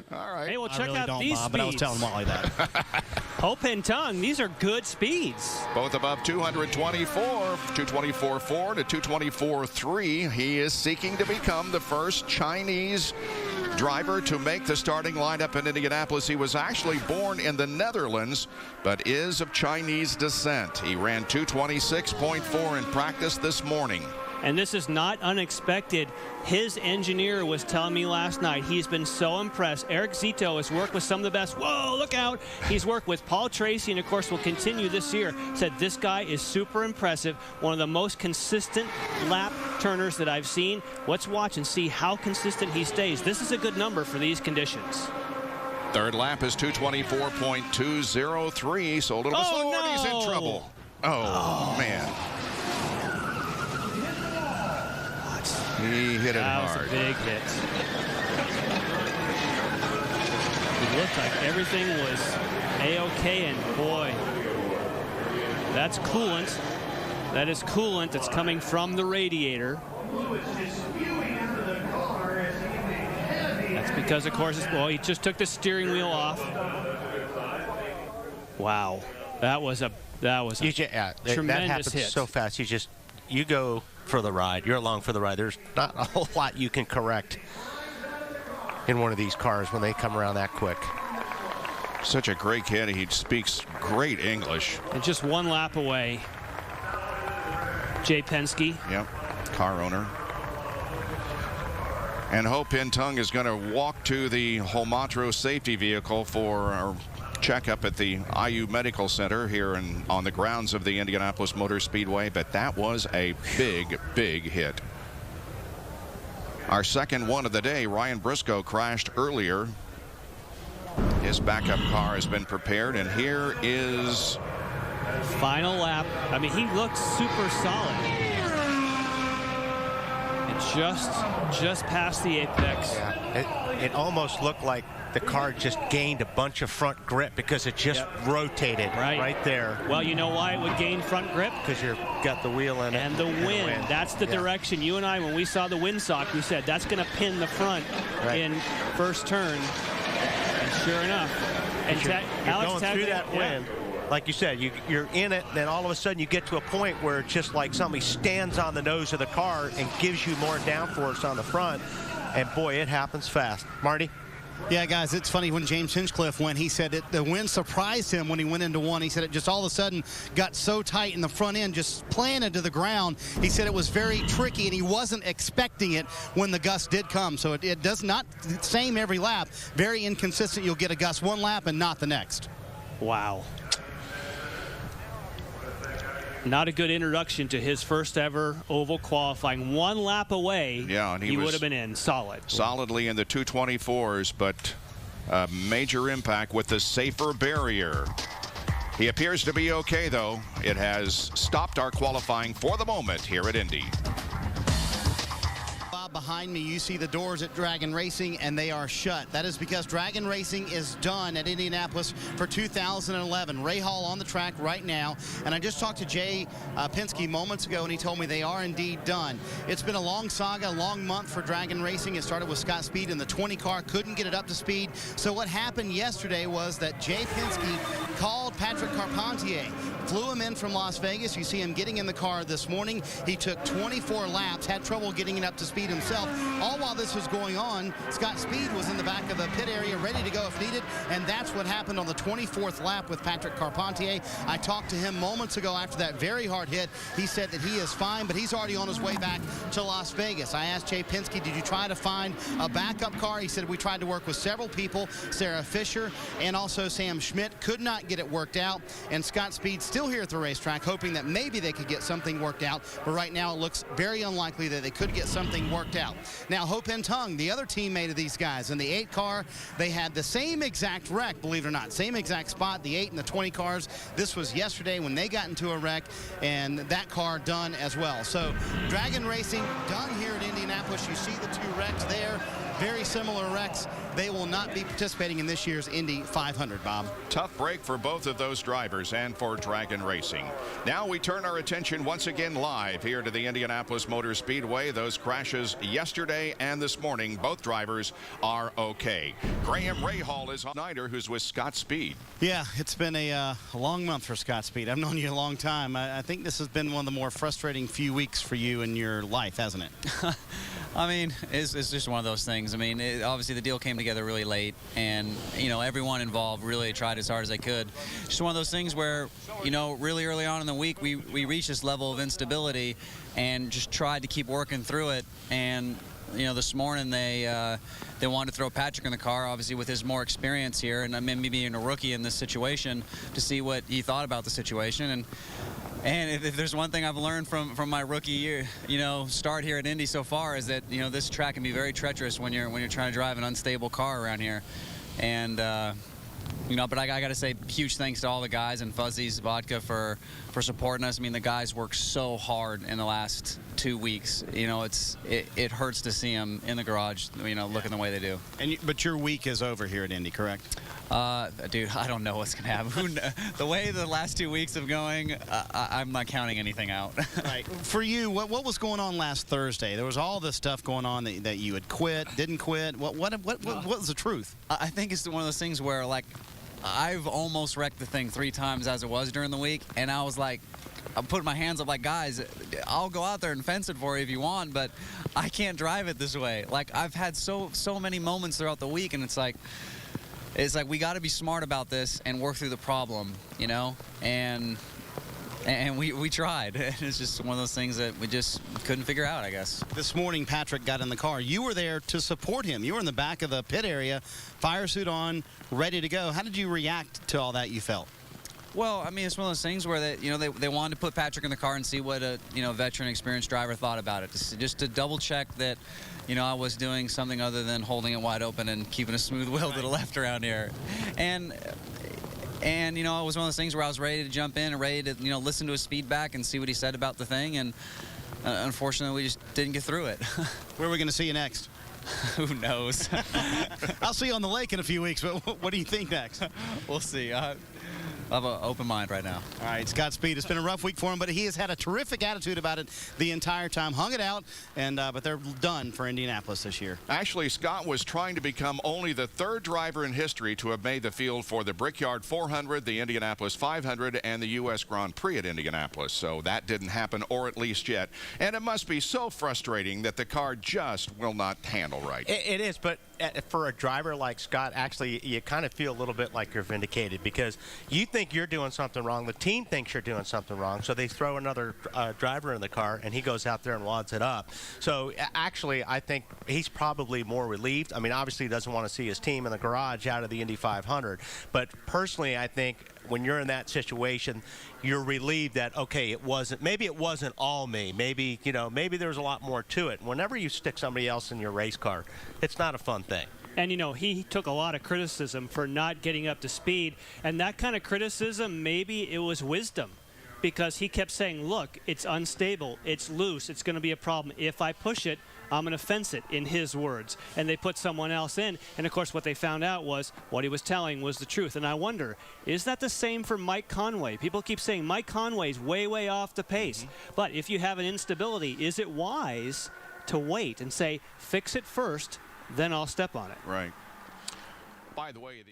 All right. Hey, well, check really out don't, these Bob, speeds. but I was telling Wally that. Hope and Tung, these are good speeds. Both above 224, 224.4 to 224.3. He is seeking to become the first Chinese driver to make the starting lineup in Indianapolis. He was actually born in the Netherlands, but is of Chinese descent. He ran 226.4 in practice this morning. And this is not unexpected. His engineer was telling me last night he's been so impressed. Eric Zito has worked with some of the best. Whoa, look out. He's worked with Paul Tracy and, of course, will continue this year. Said this guy is super impressive. One of the most consistent lap turners that I've seen. Let's watch and see how consistent he stays. This is a good number for these conditions. Third lap is 224.203, so a little bit slower, and he's in trouble. Oh, man. He hit it hard. That was a big hit. It looked like everything was A-OK, and boy, that's coolant. That is coolant that's coming from the radiator. That's because, of course, well, he just took the steering wheel off. Wow, that was a tremendous that happens hit. So fast. You go for the ride. You're along for the ride. There's not a whole lot you can correct in one of these cars when they come around that quick. Such a great kid. He speaks great English. And just one lap away, Jay Penske. Yep, car owner. And Ho Pin Tung is going to walk to the Homatro safety vehicle for our checkup at the IU Medical Center here on the grounds of the Indianapolis Motor Speedway, but that was a big, big hit. Our second one of the day, Ryan Briscoe crashed earlier. His backup car has been prepared, and here is final lap. I mean, he looked super solid. And just past the apex. Yeah, it almost looked like the car just gained a bunch of front grip because it just rotated right there. Well, you know why it would gain front grip? Because you've got the wheel in it. And the wind. That's the direction. You and I, when we saw the windsock, we said that's going to pin the front in first turn. And sure enough. And you're going through that wind. Like you said, you're in it, and then all of a sudden you get to a point where it's just like somebody stands on the nose of the car and gives you more downforce on the front. And boy, it happens fast. Marty? Yeah, guys, it's funny when James Hinchcliffe went, he said the wind surprised him when he went into one. He said it just all of a sudden got so tight in the front end, just planted to the ground. He said it was very tricky, and he wasn't expecting it when the gust did come. So it does not same every lap. Very inconsistent. You'll get a gust one lap and not the next. Wow. Not a good introduction to his first ever oval qualifying. One lap away, and he would have been in solidly in the 224s, but a major impact with the safer barrier. He appears to be okay, though. It has stopped our qualifying for the moment here at Indy. Behind me, you see the doors at Dragon Racing, and they are shut. That is because Dragon Racing is done at Indianapolis for 2011. Ray Hall on the track right now, and I just talked to Jay Penske moments ago, and he told me they are indeed done. It's been a long saga, a long month for Dragon Racing. It started with Scott Speed in the 20 car, couldn't get it up to speed. So what happened yesterday was that Jay Penske called Patrick Carpentier, flew him in from Las Vegas. You see him getting in the car this morning. He took 24 laps, had trouble getting it up to speed himself. All while this was going on, Scott Speed was in the back of the pit area ready to go if needed, and that's what happened on the 24th lap with Patrick Carpentier. I talked to him moments ago after that very hard hit. He said that he is fine, but he's already on his way back to Las Vegas. I asked Jay Penske, did you try to find a backup car? He said we tried to work with several people, Sarah Fisher and also Sam Schmidt, could not get it worked out, and Scott Speed still here at the racetrack hoping that maybe they could get something worked out, but right now it looks very unlikely that they could get something worked out. Now, Ho Pin Tung, the other teammate of these guys, in the 8 car, they had the same exact wreck, believe it or not, same exact spot, the 8 and the 20 cars. This was yesterday when they got into a wreck, and that car done as well. So, Dragon Racing done here at Indianapolis. You see the 2 wrecks there. very similar wrecks. They will not be participating in this year's Indy 500, Bob. Tough break for both of those drivers and for Dragon Racing. Now we turn our attention once again live here to the Indianapolis Motor Speedway. Those crashes yesterday and this morning, both drivers are okay. Graham Rahal is on Snyder, who's with Scott Speed. Yeah, it's been a long month for Scott Speed. I've known you a long time. I think this has been one of the more frustrating few weeks for you in your life, hasn't it? I mean, it's just one of those things. I mean, obviously the deal came together really late, and, you know, everyone involved really tried as hard as they could. Just one of those things where, you know, really early on in the week, we reached this level of instability and just tried to keep working through it. And, you know, this morning they wanted to throw Patrick in the car, obviously with his more experience here, and I mean, me being a rookie in this situation, to see what he thought about the situation. And if there's one thing I've learned from my rookie year, you know, start here at Indy so far, is that, you know, this track can be very treacherous when you're trying to drive an unstable car around here. And you know, but I got to say huge thanks to all the guys and Fuzzy's Vodka for supporting us. I mean, the guys worked so hard in the last 2 weeks. You know, it hurts to see them in the garage, you know, looking the way they do. But your week is over here at Indy, correct? Dude, I don't know what's going to happen. The way the last 2 weeks have going, I'm not counting anything out. Right. For you, what was going on last Thursday? There was all this stuff going on that you had quit, didn't quit. What was the truth? I think it's one of those things where, like, I've almost wrecked the thing 3 times as it was during the week, and I was like, I'm putting my hands up like, guys, I'll go out there and fence it for you if you want, but I can't drive it this way. Like, I've had so many moments throughout the week, and it's like we got to be smart about this and work through the problem, you know? And we tried. It's just one of those things that we just couldn't figure out, I guess. This morning, Patrick got in the car. You were there to support him. You were in the back of the pit area, fire suit on, ready to go. How did you react to all that you felt? Well, I mean, it's one of those things where they wanted to put Patrick in the car and see what a veteran, experienced driver thought about it, just to double check that, you know, I was doing something other than holding it wide open and keeping a smooth wheel to the left around here. And, you know, it was one of those things where I was ready to jump in and ready to, you know, listen to his feedback and see what he said about the thing. And unfortunately, we just didn't get through it. Where are we going to see you next? Who knows? I'll see you on the lake in a few weeks, but what do you think next? We'll see. I have an open mind right now. All right, Scott Speed. It's been a rough week for him, but he has had a terrific attitude about it the entire time. Hung it out, and but they're done for Indianapolis this year. Actually, Scott was trying to become only the 3rd driver in history to have made the field for the Brickyard 400, the Indianapolis 500, and the U.S. Grand Prix at Indianapolis. So that didn't happen, or at least yet. And it must be so frustrating that the car just will not handle right. It is, but for a driver like Scott, actually, you kind of feel a little bit like you're vindicated, because you think you're doing something wrong. The team thinks you're doing something wrong, so they throw another driver in the car, and he goes out there and wads it up. So actually, I think he's probably more relieved. I mean, obviously, he doesn't want to see his team in the garage out of the Indy 500. But personally, I think when you're in that situation, you're relieved that, okay, maybe it wasn't all me. Maybe, you know, maybe there's a lot more to it. Whenever you stick somebody else in your race car, it's not a fun thing. And, you know, he took a lot of criticism for not getting up to speed. And that kind of criticism, maybe it was wisdom, because he kept saying, look, it's unstable, it's loose, it's going to be a problem. If I push it, I'm going to fence it, in his words. And they put someone else in. And, of course, what they found out was what he was telling was the truth. And I wonder, is that the same for Mike Conway? People keep saying Mike Conway's way, way off the pace. But if you have an instability, is it wise to wait and say, fix it first, then I'll step on it? Right. By the way,